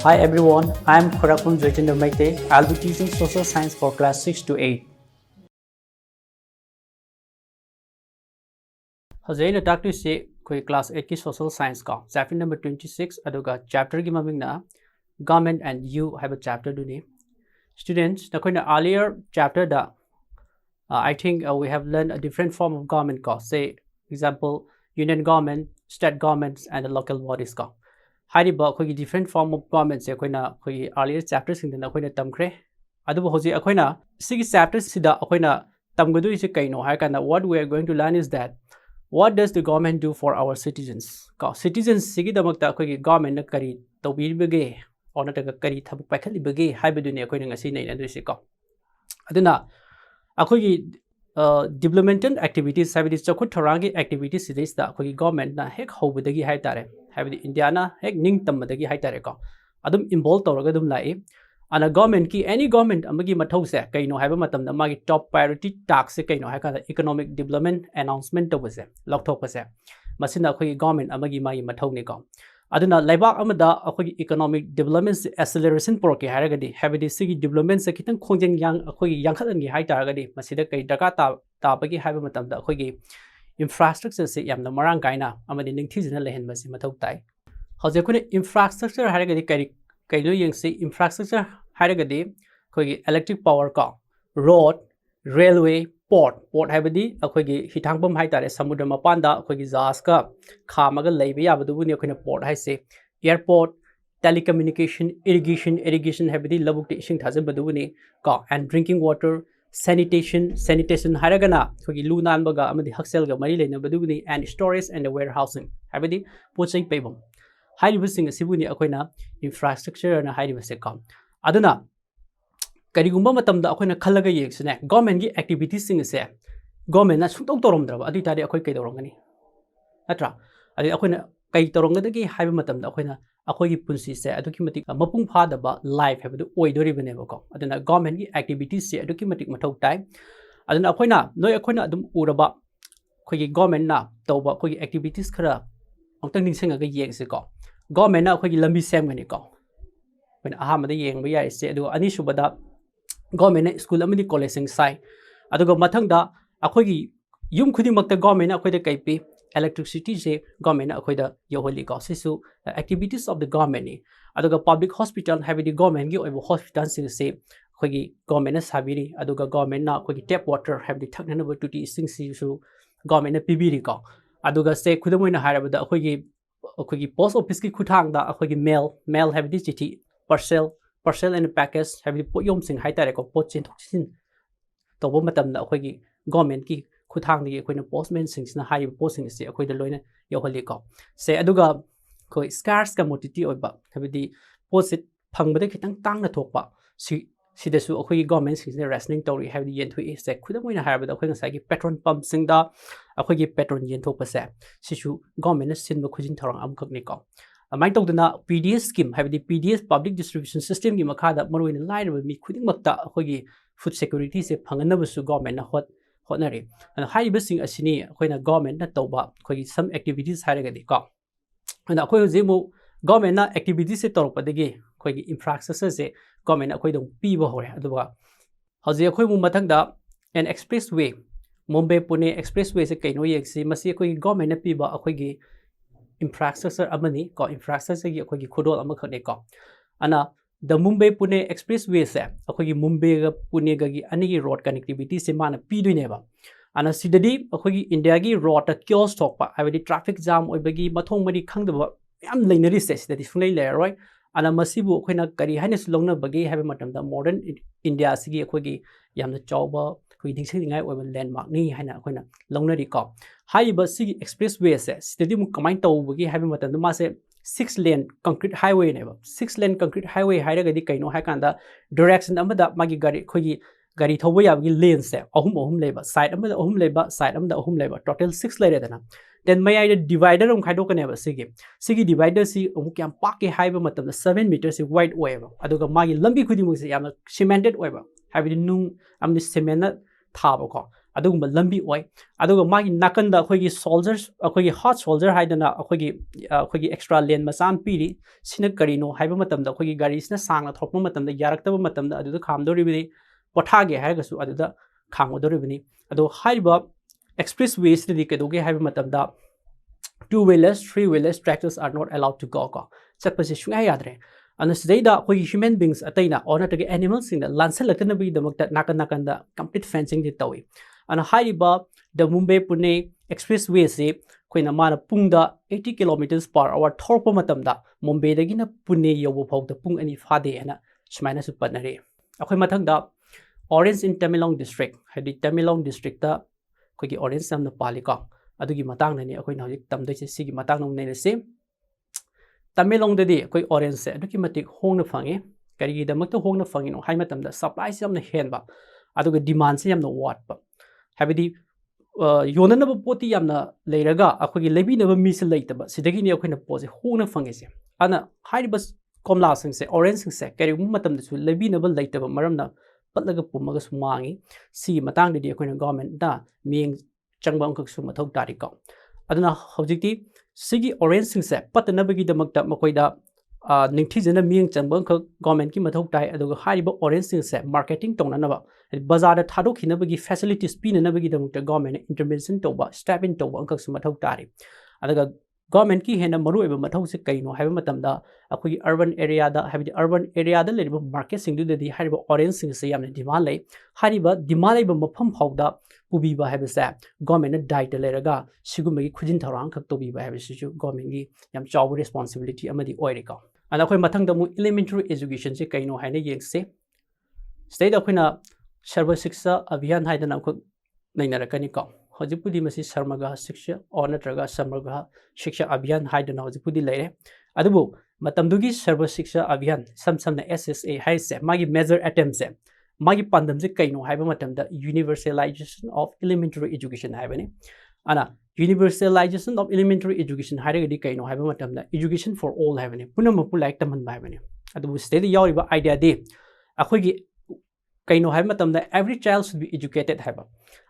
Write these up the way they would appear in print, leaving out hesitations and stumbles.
Hi everyone, I am Khorakun Jyotinder Maite. I'll be teaching social science for class 6 to 8. Today I talk to you class 8 ki social science ka chapter number 26 aduga chapter gi maming na government and you have a chapter duni. Students, na koina earlier chapter da I think we have learned a different form of government ka, say example union government, state governments and the local bodies ka. Hariba khoi different form of government se koina khoi earlier chapter sing da koina tamkhre adu hoji akoina sigi chapter sida akoina tamgadu is kaino ha kana what we are going to learn is that what does the government do for our citizens ka citizens sigi damakta khoi government na kari tawbiribage ona ta kari thabuk paikhalibage haibadu ne akoina ngasi nei adu se ka aduna akhoi developmental activities habidi chakut thorangi activities sidis da akhoi government na hek hobudagi hai tare habidi India na hek ning tammadagi hai tare ko adum involve tawraga dum lai ana government ki any government amagi mathau se kaino haiba matam da magi top priority task se kaino ha ka economic development announcement to base lokthok pase masina akhoi government amagi magi mathau ne ko aduna laibak amada akhoi economic development acceleration proke haragadi habidi sigi development se kitang khongjeng yang akhoi yangkhalan gi hai taragadi masida kai daka ta bagi haiba matam da akhoi gi infrastructure se yamna marang kaina amadi ningthijina lehen masi mathau tai hoje khone infrastructure haragadi kai lo yeng se infrastructure haragadi akhoi gi electric power ka road railway port habidi akhoi gi hithangbam hai tare samudra mapanda akhoi gi jahaz ka khamaga leiba yabadu ni akhoi na port hai se airport telecommunication irrigation habidi labuk te ising thaje badu ni ka and drinking water sanitation haragana akhoi gi lu nan baga amadi haksel ga mari leina badu ni and storage and warehousing habidi pochai paibam hairibu sing asibu ni akhoi na infrastructure na hairibu se ka aduna karigumba matamda akhoi na khalaga yeksine government gi activities sing se government na sungtong toromdraba adi tari akhoi kai dorongani atra adi akhoi na kai torongdagi haiba matamda akhoi na akhoi gi punsi se aduki matik mapung phadaba life habadu oidoribane bako aduna government gi activities se aduki matik mathau tai aduna akhoi na noi akhoi na adum uraba akhoi gi government na tawba akhoi gi activities khara amtang ningsinga ga yeng se ko government na akhoi gi lambi semgani ko when ahamada yeng ba yai se adu ani subada government school amani college sing sai aduga mathangda akhoi yum khudi makta government akhoi da kaipi electricity se government akhoi da yoholi ko sisu activities of the government ni aduga public hospital have the government gi oibo hospital sing se akhoi government na sabiri aduga government na akhoi tap water have the thakna ba tuti sing si su government na pibiri ko aduga se khudamoina harabada akhoi post office ki khuthang da akhoi mail have the chithi parcel and package have the poyom sing hai tare ko pot chin thoksin to bo matam na akhoi gi government ki khuthang ni akhoi na postman sing na hai post sing se akhoi da loina yohali ko se aduga khoi scarce commodity oiba have the post it phangbada khitang tang na thokpa sidasu akhoi gi government sing na rationing tori have the yen thui se khudam oina harabada akhoi ngasai gi petrol pump sing da akhoi gi petrol yen thokpa se sisu government na sin ba khujin thorang am khak ni ko amai tawdana PDS scheme habidi PDS public distribution system gi makhada maroina lairaba mi khuding makta akhoi food security se phanganabasu government na hotnari and haiba sing asini akhoi government na tawba akhoi some activities haragadi ko and akhoi jemu government na activities se torpadagi akhoi infrastructure se government akhoi dong piba hore aduba hoje akhoi mu mathangda an expressway Mumbai Pune expressway se kaino yexi masi akhoi government na piba akhoi infrastructure amani ko infrastructure gi akhoi khodol ama khane ko ana the Mumbai Pune expressway se akhoi Mumbai ga Pune ga gi ani gi road connectivity se mana pi duine ba ana sidadi akhoi India gi road ta chaos thok pa habidi traffic jam oibagi mathong mari khangdaba yam leinari se sidadi sungai le roi ana masibu akhoi na kari haine sulongna bagi habe matam da modern India sigi akhoi yamna chawba khoi dingsingai oiba landmark ni haina akhoi na longnari ko haiba sigi expressway se sidadi mu kamai tawbagi habe matam da ma se 6 lane concrete highway ne ba 6 lane concrete highway haira gadi kaino ha kanda direction amada magi gari khoi gari thoba yabagi lane se ahum leba side amada ahum leba side amada ahum leba total 6 lere dana then may I divider khaido kane ba sigi divider si kyam pak ke haiba matam 7 meters wide oiba aduga magi lambi khudi mu se yamna cemented oiba habidi nung amni cement thaba ko ꯑꯗꯨꯒꯨꯝꯕ ꯂꯝꯕꯤ ꯑꯣꯏ ꯑꯗꯨꯒ ꯃꯥꯒꯤ ꯅꯥꯀꯟꯗ ꯑꯩꯈꯣꯏꯒꯤ soldier ꯑꯩꯈꯣꯏꯒꯤ ꯍꯣꯠ soldier ꯍꯥꯏꯗꯅ ꯑꯩꯈꯣꯏꯒꯤ ꯑꯦꯛꯁꯇ꯭ꯔꯥ ꯂꯦꯟ ꯃꯆꯥ ꯑꯃ ꯄꯤꯔꯤ ꯁꯤꯅ ꯀꯔꯤꯅꯣ ꯍꯥꯏꯕ ꯃꯇꯝꯗ ꯑꯩꯈꯣꯏꯒꯤ ꯒꯥꯔꯤꯁꯤꯅ ꯁꯥꯡꯅ ꯊꯧꯔꯛꯄ ꯃꯇꯝꯗ ꯌꯥꯔꯛꯇꯕ ꯃꯇꯝꯗ ꯑꯗꯨꯗ ꯈꯥꯝꯗꯧꯔꯤꯕꯅꯤ ꯄꯣꯊꯥꯒꯦ ꯍꯥꯏꯔꯒꯁꯨ ꯑꯗꯨꯗ ꯈꯥꯝꯒꯗꯧꯔꯤꯕꯅꯤ ꯑꯗꯣ ꯍꯥꯏꯔꯤꯕ ꯑꯦꯛꯁꯄ꯭ꯔꯦꯁ ꯋꯦꯁꯤꯗꯗꯤ ꯀꯩꯗꯧꯒꯦ ꯍꯥꯏꯕ ꯃꯇꯝꯗ 2 wheelers 3 wheelers tractors are not allowed to go ko ꯆꯠꯄꯁꯦ ꯁꯨꯡꯌꯥ ꯌꯥꯗ꯭ꯔꯦ ꯑꯗꯨꯅ ꯁꯤꯗꯩꯗ ꯑꯩꯈꯣꯏꯒꯤ ꯍ꯭ꯌꯨꯃꯦꯟ ꯕꯤꯡꯁ ꯑꯇꯩꯅ ꯑꯣꯔ ꯅꯠꯇ꯭ꯔꯒ ꯑꯦꯅꯤꯃꯦꯜꯁꯤꯡꯗ ꯂꯥꯟꯁꯜꯂꯛꯇꯅꯕꯒꯤꯗꯃꯛꯇ ꯅꯥꯀꯟꯗ ꯀꯝꯄ꯭ꯂꯤꯠ ꯐꯦꯟꯁꯤꯡꯗꯤ ꯇꯧꯏ ꯑꯗꯨꯅ ꯍꯥꯏꯔꯤꯕ ꯗ ꯃꯨꯝꯕꯥꯏ ꯄꯨꯅꯦ ꯑꯦꯛꯁꯄ꯭ꯔꯦꯁ ꯋꯦꯁꯤ ꯑꯩꯈꯣꯏꯅ ꯃꯥꯅ ꯄꯨꯡꯗ 80 km/h ꯊꯧꯔꯛꯄ ꯃꯇꯝꯗ ꯃꯨꯝꯕꯥꯏꯗꯒꯤꯅ ꯄꯨꯅꯦ ꯌꯧꯕ ꯐꯥꯎꯗ ꯄꯨꯡ 2 ꯐꯥꯗꯦ ꯍꯥꯏꯅ ꯁꯨꯃꯥꯏꯅꯁꯨ ꯄꯟꯅꯔꯤ ꯑꯩꯈꯣꯏ ꯃꯊꯪꯗ ꯑꯣꯔꯦꯟꯖ ꯏꯟ ꯇꯃꯦꯡꯂꯣꯡ ꯗꯤꯁꯇ꯭ꯔꯤꯛ ꯍꯥꯏꯗꯤ ꯇꯃꯦꯡꯂꯣꯡ ꯗꯤꯁꯇ꯭ꯔꯤꯛꯇ ꯑꯩꯈꯣꯏꯒꯤ ꯑꯣꯔꯦꯟꯖ ꯌꯥꯝꯅ ꯄꯥꯜꯂꯤꯀꯣ ꯑꯗꯨꯒꯤ ꯃꯇꯥꯡꯗꯅꯤ ꯑꯩꯈꯣꯏꯅ ꯍꯧꯖꯤꯛ ꯇꯝꯗꯣꯏꯁꯦ ꯁꯤꯒꯤ ꯃꯇꯥꯡꯗ ꯅꯩꯅꯁꯤ ꯇꯃꯦꯡꯂꯣꯡꯗꯗꯤ ꯑꯩꯈꯣꯏ ꯑꯣꯔꯦꯟꯖꯁꯦ ꯑꯗꯨꯛꯀꯤ ꯃꯇꯤꯛ ꯍꯣꯡꯅ ꯐꯪꯉꯤ ꯀꯔꯤꯒꯤꯗꯃꯛꯇ ꯍꯣꯡꯅ ꯐꯪꯉꯤꯅꯣ ꯍꯥꯏ ꯃꯇꯝꯗ ꯁꯄ꯭ꯂꯥꯏꯁꯦ ꯌꯥꯝꯅ ꯍꯦꯟꯕ ꯑꯗꯨꯒ ꯗꯤꯃꯥꯟꯁꯦ ꯌꯥꯝꯅ ꯋꯥꯠꯄ ꯍꯥꯏꯕꯗꯤ ꯌꯣꯟꯅꯅꯕ ꯄꯣꯠꯇꯤ ꯌꯥꯝꯅ ꯂꯩꯔꯒ ꯑꯩꯈꯣꯏꯒꯤ ꯂꯩꯕꯤꯅꯕ ꯃꯤꯁꯦ ꯂꯩꯇꯕ ꯁꯤꯗꯒꯤꯅꯤ ꯑꯩꯈꯣꯏꯅ ꯄꯣꯠꯁꯦ ꯍꯣꯡꯅ ꯐꯪꯉꯤꯁꯦ ꯑꯗꯨꯅ ꯍꯥꯏꯔꯤꯕ ꯀꯣꯝꯂꯥꯁꯤꯡꯁꯦ ꯑꯣꯔꯦꯟꯖꯁꯤꯡꯁꯦ ꯀꯔꯤꯒꯨꯝꯕ ꯃꯇꯝꯗꯁꯨ ꯂꯩꯕꯤꯅꯕ ꯂꯩꯇꯕ ꯃꯔꯝꯅ ꯄꯠꯂꯒ ꯄꯨꯝꯃꯒꯁꯨ ꯃꯥꯡꯉꯤ ꯁꯤꯒꯤ ꯃꯇꯥꯡꯗꯗꯤ ꯑꯩꯈꯣꯏꯅ ꯒꯣꯔꯃꯦꯟꯠꯅ ꯃꯤꯠꯌꯦꯡ ꯆꯪꯕ ꯑꯃꯈꯛꯁꯨ ꯃꯊꯧ ꯇꯥꯔꯤꯀꯣ ꯑꯗꯨꯅ ꯍꯧꯖꯤꯛꯇꯤ ꯁꯤꯒꯤ ꯑꯣꯔꯦꯟꯖꯁꯤꯡꯁꯦ ꯄꯠꯇꯅꯕꯒꯤꯗꯃꯛꯇ ꯃꯈꯣꯏꯗ ꯅꯤꯡꯊꯤꯖꯅ ꯃꯤꯠꯌꯦꯡ ꯆꯪꯕ ꯑꯃꯈꯛ ꯒꯣꯔꯃꯦꯟꯠꯀꯤ ꯃꯊꯧ ꯇꯥꯏ ꯑꯗꯨꯒ ꯍꯥꯏꯔꯤꯕ ꯑꯣꯔꯦꯟꯖꯁꯤꯡꯁꯦ ꯃꯥꯔꯀꯦꯇꯤꯡ ꯇꯧꯅꯅꯕ ꯕꯖꯥꯔꯗ ꯊꯥꯗꯣꯛꯈꯤꯅꯕꯒꯤ ꯐꯦꯁꯤꯂꯤꯇꯤꯁ ꯄꯤꯅꯅꯕꯒꯤꯗꯃꯛꯇ ꯒꯣꯔꯃꯦꯟꯠꯅ ꯏꯟꯇꯔꯚꯦꯟꯁꯟ ꯇꯧꯕ ꯁ꯭ꯇꯦꯞ ꯏꯟ ꯇꯧꯕ ꯑꯃꯈꯛꯁꯨ ꯃꯊꯧ ꯇꯥꯔꯤ ꯑꯗꯨꯒ ꯒꯣꯔꯃꯦꯟꯠꯀꯤ ꯍꯦꯟꯅ ꯃꯔꯨꯑꯣꯏꯕ ꯃꯊꯧꯁꯦ ꯀꯩꯅꯣ ꯍꯥꯏꯕ ꯃꯇꯝꯗ ꯑꯩꯈꯣꯏꯒꯤ ꯑꯔꯕꯟ ꯑꯦꯔꯤꯌꯥꯗ ꯍꯥꯏꯕꯗꯤ ꯑꯔꯕꯟ ꯑꯦꯔꯤꯌꯥꯗ ꯂꯩꯔꯤꯕ ꯃꯥꯔꯀꯦꯠꯁꯤꯡꯗꯨꯗꯗꯤ ꯍꯥꯏꯔꯤꯕ ꯑꯣꯔꯦꯟꯖꯁꯤꯡꯁꯦ ꯌꯥꯝꯅ ꯗꯤꯃꯥꯟ ꯂꯩ ꯍꯥꯏꯔꯤꯕ ꯗꯤꯃꯥꯟ ꯂꯩꯕ ꯃꯐꯝ ꯐꯥꯎꯗ ꯄꯨꯕꯤꯕ ꯍꯥꯏꯕꯁꯦ ꯒꯣꯔꯃꯦꯟꯠꯅ ꯗꯥꯏꯇ ꯂꯩꯔꯒ ꯁꯤꯒꯨꯝꯕꯒꯤ ꯈꯨꯖꯤꯟ ꯊꯧꯔꯥꯡꯈꯛ ꯇꯧꯕꯤꯕ ꯍꯥꯏꯕꯁꯤꯁꯨ ꯒꯣꯔꯃꯦꯟꯠꯒꯤ ꯌꯥꯝ ꯆꯥꯎꯕ ꯔꯦꯁꯄꯣꯟꯁꯤꯕꯤꯂꯤꯇꯤ ꯑꯃꯗꯤ ꯑꯣꯏꯔꯦꯀꯣ ꯑꯗꯨꯅ ꯑꯩꯈꯣꯏ ꯃꯊꯪꯗ ꯑꯃꯨꯛ ꯏꯂꯤꯃꯦꯟꯇꯔꯤ ꯑꯦꯖꯨꯀꯦꯁꯟꯁꯦ ꯀꯩꯅꯣ ꯍꯥꯏꯅ ꯌꯦꯡꯁꯤ ꯁꯤꯗꯩꯗ ꯑꯩꯈꯣꯏꯅ ꯁꯔꯕ ꯁꯤꯛꯁꯥ ꯑꯚꯤꯌꯥꯟ ꯍꯥꯏꯗꯅ ꯑꯃꯈꯛ ꯅꯩꯅꯔꯛꯀꯅꯤꯀꯣ ꯍꯧꯖꯤꯛꯄꯨꯗꯤ ꯃꯁꯤ ꯁꯔꯃꯒꯥ ꯁꯤꯛꯁꯥ ꯑꯣꯔ ꯅꯠꯇ꯭ꯔꯒ ꯁꯔꯃꯒꯥ ꯁꯤꯛꯁꯥ ꯑꯚꯤꯌꯥꯟ ꯍꯥꯏꯗꯅ ꯍꯧꯖꯤꯛꯄꯨꯗꯤ ꯂꯩꯔꯦ ꯑꯗꯨꯕꯨ ꯃꯇꯝꯗꯨꯒꯤ ꯁꯔꯕ ꯁꯤꯛꯁꯥ ꯑꯚꯤꯌꯥꯟ ꯁꯝꯅ SSA ꯍꯥꯏꯔꯤꯁꯦ ꯃꯥꯒꯤ ꯃꯦꯖꯔ ꯑꯦꯇꯦꯝꯁꯦ ꯃꯥꯒꯤ ꯄꯥꯟꯗꯝꯁꯦ ꯀꯩꯅꯣ ꯍꯥꯏꯕ ꯃꯇꯝꯗ ꯌꯨꯅꯤꯚꯔꯁꯦꯂꯥꯏꯖꯦꯁꯟ ꯑꯣꯐ ꯏꯂꯤꯃꯦꯟꯇꯔꯤ ꯏꯖꯨꯀꯦꯁꯟ ꯍꯥꯏꯕꯅꯤ ꯑꯅ ꯌꯨꯅꯤꯚꯔꯁꯦꯂꯥꯏꯖꯦꯁꯟ ꯑꯣꯐ ꯏꯂꯤꯃꯦꯟꯇꯔꯤ ꯏꯖꯨꯀꯦꯁꯟ ꯍꯥꯏꯔꯒꯗꯤ ꯀꯩꯅꯣ ꯍꯥꯏꯕ ꯃꯇꯝꯗ ꯏꯖꯨꯀꯦꯁꯟ ꯐꯣꯔ ꯑꯣꯜ ꯍꯥꯏꯕꯅꯤ ꯄꯨꯝꯅꯃꯛꯄꯨ ꯂꯥꯏꯔꯤꯛ ꯇꯝꯍꯟꯕ ꯍꯥꯏꯕꯅꯤ ꯑꯗꯨꯕꯨ ꯁꯤꯗꯩꯗ ꯌꯥꯎꯔꯤꯕ ꯑꯥꯏꯗꯤꯌꯥꯗꯤ ꯑꯩꯈꯣꯏꯒꯤ ꯀꯩꯅꯣ ꯍꯥꯏꯕ ꯃꯇꯝꯗ ꯑꯦꯚ꯭ꯔꯤ ꯆꯥꯏꯜ ꯁꯨꯗ ꯕꯤ ꯏꯖꯨꯀꯦꯇꯦꯗ ꯍꯥꯏꯕ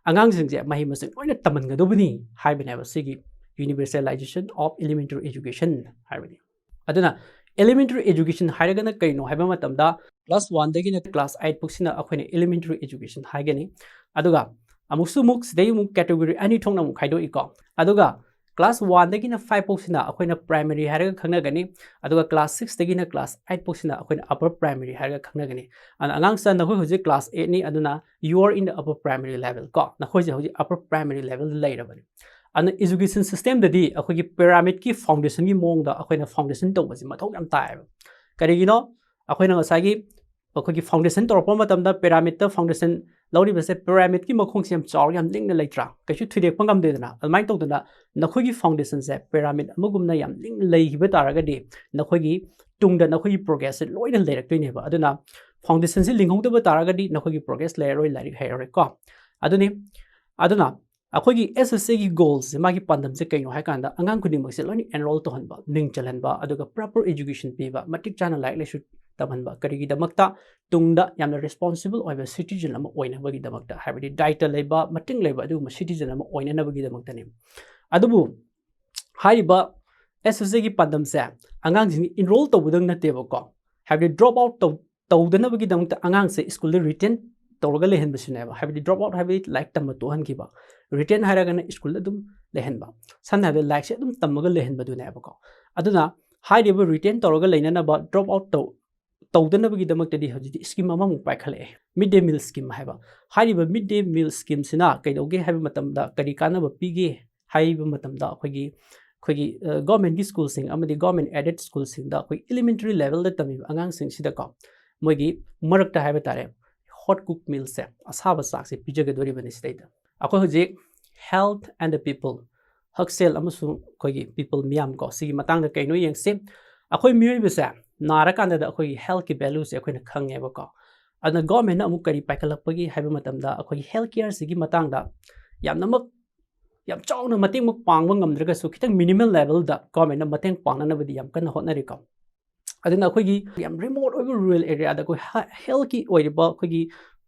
ꯑꯉꯥꯡꯁꯤꯡꯁꯦ ꯃꯍꯩ ꯃꯁꯤꯡ ꯂꯣꯏꯅ ꯇꯝꯍꯟꯒꯗꯧꯕꯅꯤ ꯍꯥꯏꯕꯅꯦꯕ ꯁꯤꯒꯤ ꯌꯨꯅꯤꯚꯔꯁꯦꯂꯥꯏꯖꯦꯁꯟ ꯑꯣꯐ ꯏꯂꯤꯃꯦꯟꯇꯔꯤ ꯏꯖꯨꯀꯦꯁꯟ ꯍꯥꯏꯕꯅꯤ ꯑꯗꯨꯅ एलिमेंटरी एजुकेशन हाइरगना कइनो हाइबा मतमदा क्लास 1 दगिना क्लास 8 पुक्सिना अखोइने एलिमेंटरी एजुकेशन हाइगनी अदुगा अमुसु मुक सिदै मुक कैटेगरी अनि थोंना मुक खाइदो इको अदुगा क्लास 1 दगिना 5 पुक्सिना अखोइना प्राइमरी हाइरगा खंगनागनी अदुगा क्लास 6 दगिना क्लास 8 पुक्सिना अखोइना अपर प्राइमरी हाइरगा खंगनागनी अन अंगांग सा नखोइ हुजि क्लास 8 नि अदुना you are in the upper primary level को नखोइ जे हुजि अपर प्राइमरी लेवल लैरबनी अन एजुकेशन सिस्टम ददी अखोइगी पिरामिड की फाउंडेशन की मोंगदा अखोइना फाउंडेशन तौबसि मथौ याम तायब करिगिनो अखोइना ngसागी अखोइगी फाउंडेशन तौरप मतमदा पिरामिड ता फाउंडेशन लौरिबसे पिरामिड की मखोंग सेम चाव याम लिंगना लेत्रा कैसु थुदेक पंगम देदना अलमाइ तौदना नखोइगी फाउंडेशन से पिरामिड अमगुमना याम लिंग लेहिबे तारगदि नखोइगी तुंगदा नखोइगी प्रोग्रेस से लोइना लेरक्तोइनेबा अदुना फाउंडेशन से लिंगहोदबा तारगदि नखोइगी प्रोग्रेस लेरoi लाइक हेरoi को अदुनि अदुना अखोइगी SSA की गोल्स मागी पांदम से कइनो हाय कांदा अंगांग खुदिमक से लोनि एनरोल तो हनबा निंग चलहनबा अदुगा प्रॉपर एजुकेशन पीबा मटिक चाना लाइक लेसु तमहनबा करिगी दमक्ता तुंगदा यामना रिस्पांसिबल ओइबा सिटीजन अमा ओइनबगी दमक्ता हाबडी डाइट लेबा मटिंग लेबा अदुमा सिटीजन अमा ओइननबगी दमक्तानि अदुबु हाइबा SSA की पांदम से अंगांग जिंग एनरोल तौबदंग नतेबको हाबडी ड्रॉप आउट तौदनबगी दमक्ता अंगांग से स्कूल रिटेन तौरगा लेहनबसिनेबा हाबडी ड्रॉप आउट हाबडी लाइक तम तोहनगिबा रिटेन हाइरगना स्कूल अदुम लेहनबा सन हाबे लाइक से अदुम तमगा लेहनबदुनेबको अदुना हाइरिबा रिटेन तौरगा लेननबा ड्रॉप आउट तौदनबगी दमक्तदी हजिदि स्कीम अमा मु पाइखले मिड डे मील स्कीम हाइबा हाइरिबा मिड डे मील स्कीम सिना कैदोगे हाइबा मतमदा करी कानबा पीगे हाइबा मतमदा अखोइगी गवर्नमेंट की स्कूल सिंग अमदी गवर्नमेंट एडेड स्कूल सिंग दा अखोइ एलिमेंटरी लेवल दा तमी अंगांग सिंग सिदको मोइगी मरकता हाइबा तारे हॉट कुक मील से असाबा साक से पिजगदोरिबनि सिदैदा अखोइ हुजिक हेल्थ एंड द पीपल हक्सेल अमसु अखोइगी पीपल मियाम को सिगी मतंग कैनो यंगसे अखोइ मियोइबसे नारा कांदा अखोइगी हेल्थ की वैल्यू से अखोइना खंगेबको अदना गवर्नमेंट अमु करी पाइखलपगी हाइबा मतमदा अखोइगी हेल्थ केयर सिगी मतंगदा यामनमक याम चाउना मतेंग मक पांगबा ngamdragasu खितंग मिनिमल लेवल दा गवर्नमेंट ना मतेंग पांगनबदी याम कन होटनरिको अदना अखोइगी याम रिमोट ओइबा रूरल एरिया दा कोइ हेल्थ की ओइबा अखोइगी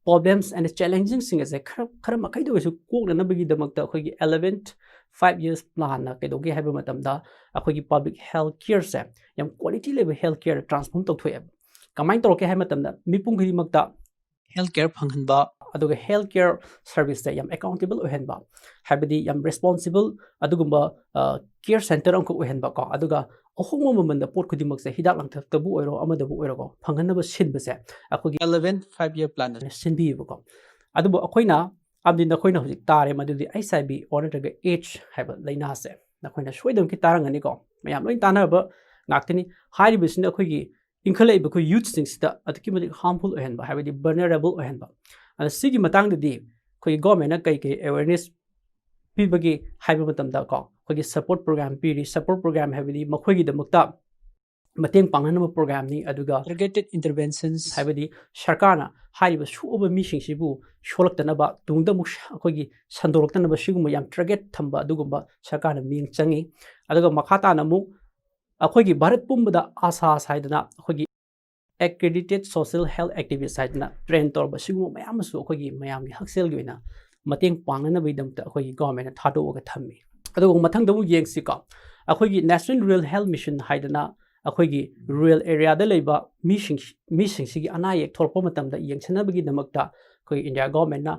problems and challenging thing as a khara makai do su kok na bagi damak ta khoi 11th 5 years plan na ke do ge haiba matam da akhoi gi public health care se yam quality level health care transform to thoe kamai to ke hai matam da mipung gi mak ta health care phanghan ba aduga health care service se yam accountable ohen ba habidi yam responsible adugumba care center ang ko ohen ba ko aduga ohong moment da pot khudi mak se hidak lang thak tabu oiro amada bu oiro ko phanghan na ba sin ba se akhoi gi 11 5 year plan na sin bi ba ko adubu akhoina amdi na khoina hojik tare madudi ICIB or naga H haba laina se na khoina soidam ki tarangani ko mayam loi tana ba ngaktini high business na khoi gi inkhale ba khoi youth things da atki madi harmful ohen ba habidi vulnerable ohen ba and sigi matang di khoi government na kai kai awareness pibagi haiba matam da ko khoi support program piri support program habidi makhoi gi damakta mateng panganama program ni aduga targeted interventions habidi sarkarna haiba suoba mishing sibu sholakta ba tungda mu khoi sandorokta ba siguma yam target thamba adugumba sarkarna ming changi aduga makhata na mu akhoi gi bharat pumbada asa saidana akhoi accredited social health activist saidana train tor ba siguma mayam su akhoi gi mayam gi haksel gi na mateng panganama bidamta akhoi gi government thado ga thammi aduga mathang da mu yengsi ka akhoi gi national rural health mission haidana अखोगी rural area दा लेबा मीसिंग सिगी अना एक थोरपो मतम दा यंगसनबगी दमकता कोई इंडिया गवर्नमेंट ना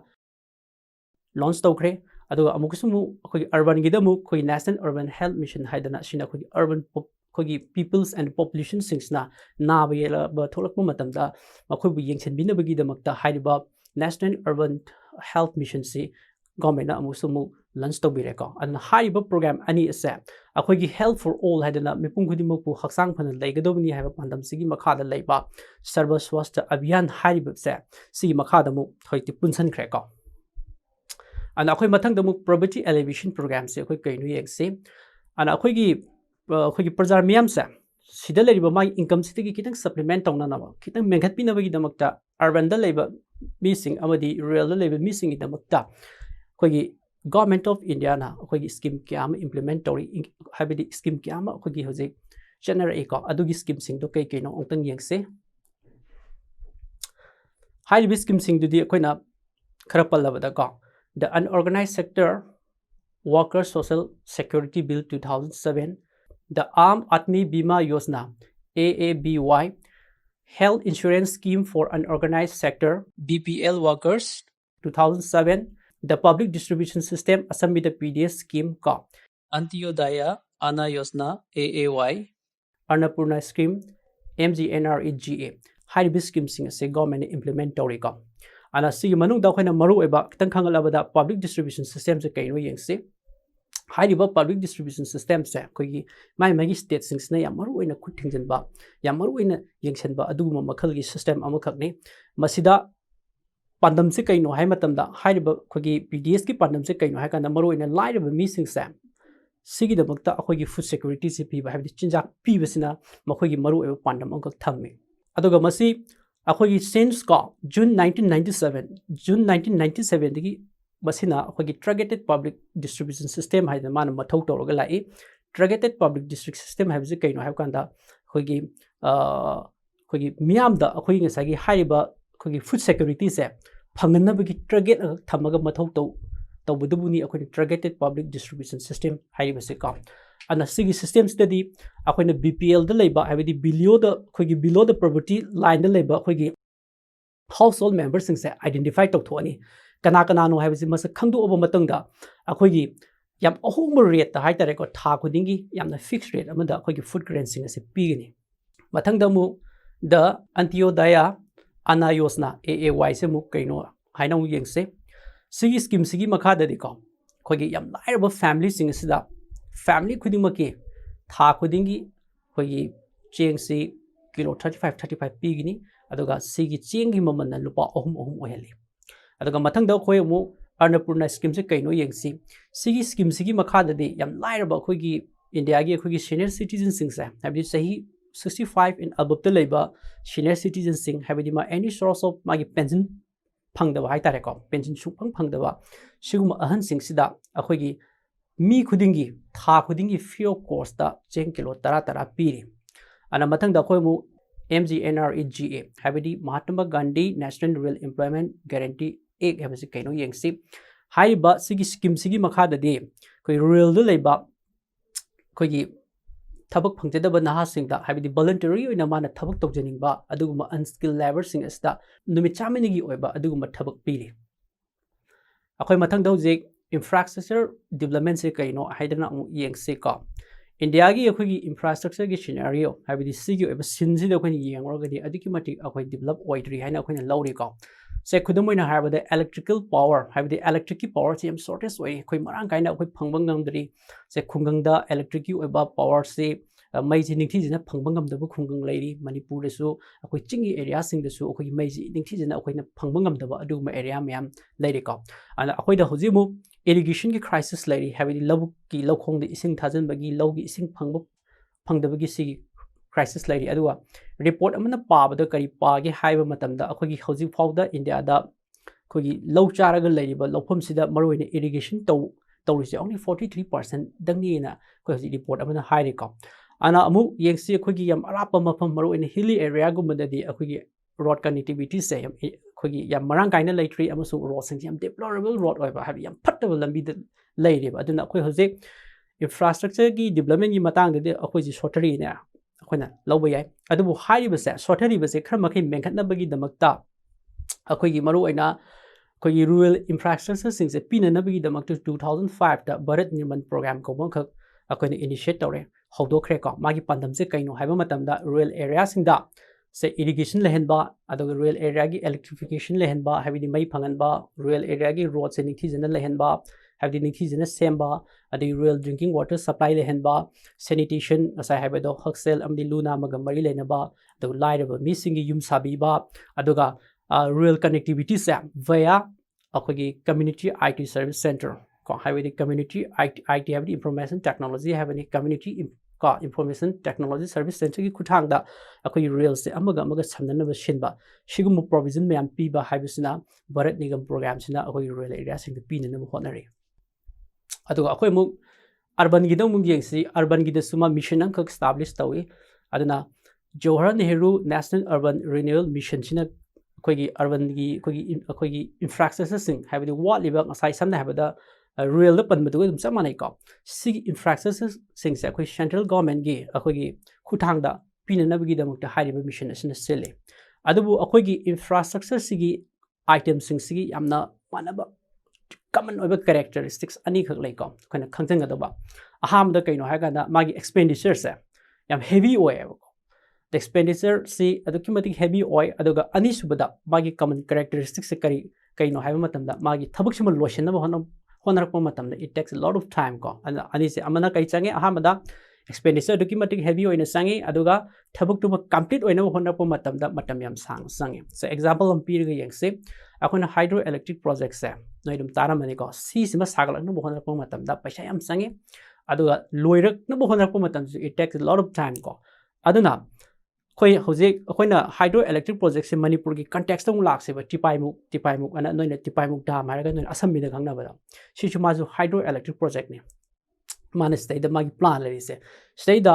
लॉन्च तौखरे अदुगा अमुकसुमु अखोगी अर्बन गी दमु कोई नेशनल अर्बन हेल्थ मिशन हाइदना सिना अखोगी अर्बन अखोगी पीपल्स एंड पॉपुलेशन सिंग्सना नाबा येला ब थोलकपो मतम दा अखोबु यंगसनबिनबगी दमकता हाइबा नेशनल अर्बन हेल्थ मिशन से गवर्नमेंट ना अमुकसुमु लॉन्च तौबिरेको अन हाइबा प्रोग्राम अनि असे अखोगी हेल्थ फॉर ऑल हाइदना मिपुंग खुदिमकु हक्सांग फन लेगदोबनी हाइबा पांदम सिगी मखादा लेबा सर्व स्वास्थ्य अभियान हाइबा से सिगी मखादा मु थोइति पुनसन खरेको अन अखोई मथंग दमु प्रोबेटी एलिवेशन प्रोग्राम से अखोई कइनु येक्से अन अखोगी प्रजार मियाम से सिदा लेरिबा माई इनकम सितगी कितंग सप्लीमेंट तौना नबा कितंग मेंगतपिनबगी दमकता अर्बन दा लेबा मिसिंग अमदी रूरल दा लेबा मिसिंग दमकता अखोगी गवर्नमेंट ऑफ इंडिया ना अखोगी स्कीम क्या इम्प्लीमेंट तौरी हाइबदी स्कीम क्या अखोगी होजे जनरल एको अदुगी स्कीम सिंग दो कई कई नो ओंतंग येंगसे हाइबी स्कीम सिंग दुदी अखोइना खरा पल्लबदा को the unorganised sector worker social security bill 2007 the आम आदमी बीमा योजना AABY health insurance scheme for unorganised sector BPL workers 2007 The Public Distribution System Assembly the PDS Scheme का Antyodaya Anna Yosna AAY Annapurna Scheme MGNREGA हाइबी scheme सिंग से government implement तौरी को अना सिगी मनुंग दा खोइना मरु एबा खतंग खंगलाबदा पब्लिक डिस्ट्रीब्यूशन सिस्टम से कइनो येंगसे हाइबा पब्लिक डिस्ट्रीब्यूशन सिस्टम से कोई माइ माइ स्टेट सिंग्स ने या मरु ओइना खुथिंजनबा या मरु ओइना येंगसनबा अदुगुम मखल की सिस्टम अमखकने मसिदा पांडम से कईनो है मतमदा हाइबा खोगी PDS की पांडम से कईनो है काना मरोइना लाइरब मीसिंग से सिगी दमकता अखोगी फूड सिक्योरिटी से पीबा हाइबदी चिंजाक पीबसिना मखोगी मरु एव पांडम अंक थम्मे अदुगा मसी अखोगी सेंस का जून 1997 दगी मसिना अखोगी टारगेटेड पब्लिक डिस्ट्रीब्यूशन सिस्टम हाइदा मान मथौ तौरगा लाई टारगेटेड पब्लिक डिस्ट्रिक्ट सिस्टम हाइबसे कईनो है कांदा खोगी मियामदा अखोगी ngसागी हाइबा खोगी फूड सिक्योरिटी से फंगनबगी टारगेट थमगा मथौ तौबदुबुनी अखोनी टारगेटेड पब्लिक डिस्ट्रीब्यूशन सिस्टम हाइबसे का अन सिगी सिस्टम स्टडी अखोनी BPL द लेबा हाइबदी बिलो द पॉवर्टी लाइन द लेबा अखोगी हाउस होल्ड मेंबर सिंग से आइडेंटिफाई तौथोनी कना कनानो हाइबसे मस खंगदोब मतंगदा अखोगी याम अहोम रेट ता हाइतारे को था खुदिंगी यामना फिक्स रेट अमदा अखोगी फूड ग्रेन सिंग से पीगनी मथंगदमु द अंत्योदया Anna Yosna AAY से मुक कइनो हाइना उ येंगसे सिगी स्कीम सिगी मखाददि को खोगी याम लाइरब फैमिली सिंग सिदा फैमिली खुदिमके था खुदिंगी खोगी चेंग से किलो 35 पीगिनी अदुगा सिगी चेंगी ममन लुपा अहुम ओहेली अदुगा मथंग द खोय मु अन्नपूर्णा स्कीम से कइनो येंगसी सिगी स्कीम सिगी मखाददि याम लाइरब खोगी इंडिया गी खोगी सीनियर सिटीजन सिंग से हाबि सही 65 and above the labor senior citizens sing have any source of my pension pang the white tareco pension shupang pang the shigum ahan sing sida akogi mi khudingi tha khudingi few course da 10 kilo tara piri ana mathang da khoi mu MGNREGA हाइबदी Mahatma Gandhi national rural employment guarantee act है कहीं येंसी हाइबा सिगी scheme सिगी मखाददी कोई rural दो लेबा कोई थबक फंगजदब नहासिंगदा हाइबदी voluntary ओइना माना थबक तौजनिंगबा अदुगुमा unskilled labour सिंग अस्ता नुमित चामिनिगी ओइबा अदुगुमा थबक पीरी अखोय मथंग दौजे infrastructure development से कइनो हाइदना येंसे को इंडिया की अखोगी इंफ्रास्ट्रक्चर की सिनेरियो हाइबदी सिगी ओइबा सिनजिदा अखोय येंगरगदी अदुकी मटिक अखोय डेवलप ओइद्री हाइना अखोयना लौरी को से खुदमोइना हाइबदा इलेक्ट्रिकल पावर हाइबदी इलेक्ट्रिक की पावर से शॉर्टेज ओइ अखोय मरांग काइना अखोय फंगबंग ngamdri से खुंगंगदा इलेक्ट्रिक की ओइबा पावर से मई से निंगथीजना फंगबंगमदब खुंगंग लेरी मणिपुर दसु अखोय चिंगी एरिया सिंगदसु अखोय मई से निंगथीजना अखोयना फंगबंगमदब अदुगुमा एरिया मयाम लेरी को अना अखोयदा होजिमु इरिगेशन की क्राइसिस लेरी हाइबदी लबुक की लौखोंग इसिंग थाजनबगी लौगी इसिंग फंगदबगी सिगी क्राइसिस लेरी अदुवा रिपोर्ट अमना पाबदा करी पागे हाइबा मतमदा अखोगी हौजि फाउदा इंडिया दा अखोगी लौ चारगा लेरिबा लौफम सिदा मरोइना इरिगेशन तौरिसे ओनली 43% दंगीना अखोय हौजि रिपोर्ट अमना हाइरेको अना अमु येंगसी अखोगी याम अरापा मफम मरोइना हिली एरिया गुमददी अखोगी रोड कनेक्टिविटी से अखोगी याम मरांग काइना लेट्री अमसु रोड सिंग याम डेप्लोरेबल रोड ओइबा हाबि याम फट्टबा लंबी लेरिबा अदुना अखोय हौजि इंफ्रास्ट्रक्चर की डेवलपमेंट की मतंगददी अखोय जि सोटरी ने अखोयना लौबा याय अदुबु हाइरिबसे सोटरीबसे खर मखै मेंखतनबगी दमकता अखोयगी मरोइना अखोयगी रूरल इंफ्रास्ट्रक्चर सिंग से पिननबगी दमकता 2005 दा भारत निर्माण प्रोग्राम को मखक अखोयना इनिशिएट तौरे हौदोखरे को मागी पंदम से कइनो हाइबा मतमदा रूरल एरिया सिंगदा से इरिगेशन लेहनबा अदुग रूरल एरिया की इलेक्ट्रिफिकेशन लेहनबा हाइबदी मई फंगनबा रूरल एरिया की रोड से निंगथीजना लेहनबा हाइबदी निंगथीजना सेमबा अदुग रूरल ड्रिंकिंग वाटर सप्लाई लेहनबा सैनिटेशन असा हाइबदो हक्सेल अमदी लूना मगम मरी लेनबा अदुग लाइरबा मिसिंगी युम साबीबा अदुगा रूरल कनेक्टिविटी से वया अखोगी कम्युनिटी आईटी सर्विस सेंटर को हाइबदी कम्युनिटी आईटी हाइबदी इंफॉर्मेशन टेक्नोलॉजी हाइबदी कम्युनिटी का इंफॉर्मेशन टेक्नोलॉजी सर्विस सेंटर की खुठांगदा अखोई रूरल से अमगा समननब सिनबा सिगुम प्रोविजन मैम पीबा हाइबसिना भारत निगम प्रोग्राम सिना अखोई रूरल एरिया सिंग पीननब होनरे अदुगा अखोई मु अर्बन गिदो मु येंगसी अर्बन गिद सुमा मिशन अंक एस्टैब्लिश तौई अदुना Jawaharlal Nehru national urban renewal mission सिना अखोई अर्बन की अखोई इंफ्रास्ट्रक्चर सिंग हाइबदी वालिबा असai samna habada रूरल द पनबदुग दुम चम मानै को सी इंफ्रास्ट्रक्चर सिंग से अखोई सेंट्रल गवर्नमेंट की अखोई खुथांगदा पिननबगी दमकता हारिबा मिशन असना सेले अदुबु अखोई इंफ्रास्ट्रक्चर सिगी आइटम सिंग सिगी यामना मानबा कमन ओइबा कैरेक्टरिस्टिक्स अनि खक लैको खना खंजंगदबा अहामदा कइनो हागाना मागी एक्सपेंडिचर से याम हेवी ओएबो द एक्सपेंडिचर सी अदुकी मतिक हेवी ओय अदुगा अनि सुबदा मागी कमन कैरेक्टरिस्टिक्स से कइनो हाइबा मतमदा मागी थबक सिम लोशनबा होनरको मतमदा it takes a lot of time को अनि से अमना कइ चंगे अहामदा एक्सपेंडिचर दुकी मतिक हेवी ओइना संगे अदुगा थबक तुब कंप्लीट ओइना होनरको मतमदा मतम याम सांग संगे सो एग्जांपल हम पीरगा येंगसे अखोना हाइड्रो इलेक्ट्रिक प्रोजेक्ट से नोइदम तारामने को सी सिमा सागलकन होनरको मतमदा पैसा याम संगे अदुगा लोइरकन होनरको मतम it takes a lot of time को अदुना खोई हौजिक अखोइना हाइड्रो इलेक्ट्रिक प्रोजेक्ट से मणिपुर की कंटेक्स्ट तंग लाक्सेबा टिपाइमुक अना नोइना टिपाइमुक डाम हारगा नोइना असम्बिदा खंगनाबदा सिसु माजु हाइड्रो इलेक्ट्रिक प्रोजेक्ट ने माने स्टेदा मागी प्लान लेरिसे स्टेदा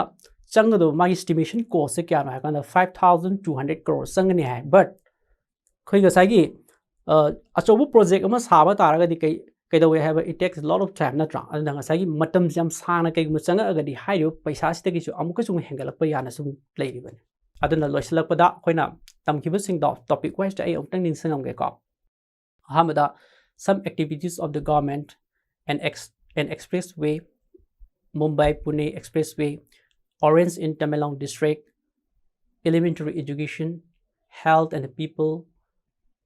चंगदो मागी एस्टिमेशन कॉस्ट से क्या हारगा 5200 करोड़ संगने है बट खोई गसागी अचोबु प्रोजेक्ट अमा साबा तारगदी कइदवे है it takes lot of time नत्रा अदना गसागी मतम जम साना कइगु चंगा अगदी हाइरो पैसा सितगिसु अमुकसु हेंगलप याना सु लेरिबने अदुना लोइसलकपदा अखोइना तमखिबसिंगदो टॉपिक वाइज आई अमतंग निंसंगमगे को अहमदा some activities of the government and expressway Mumbai Pune expressway orange in Tamenglong district elementary education health and people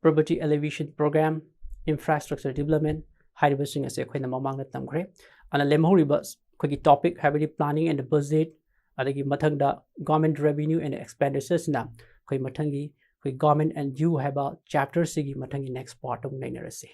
poverty alleviation program infrastructure development हाइरिबसिंग असे अखोइना ममांगना तमखरे अना लेमहोरिबा अखोगी टॉपिक हाइबदी प्लानिंग एंड बजट अदगी मथंगदा गवर्नमेंट रेवेन्यू एंड एक्सपेंडिचर्स ना अखोई मथंगी अखोई गवर्नमेंट एंड यू हाइबा चैप्टर सिगी मथंगी नेक्स्ट पार्ट ऑफ नैनरसे।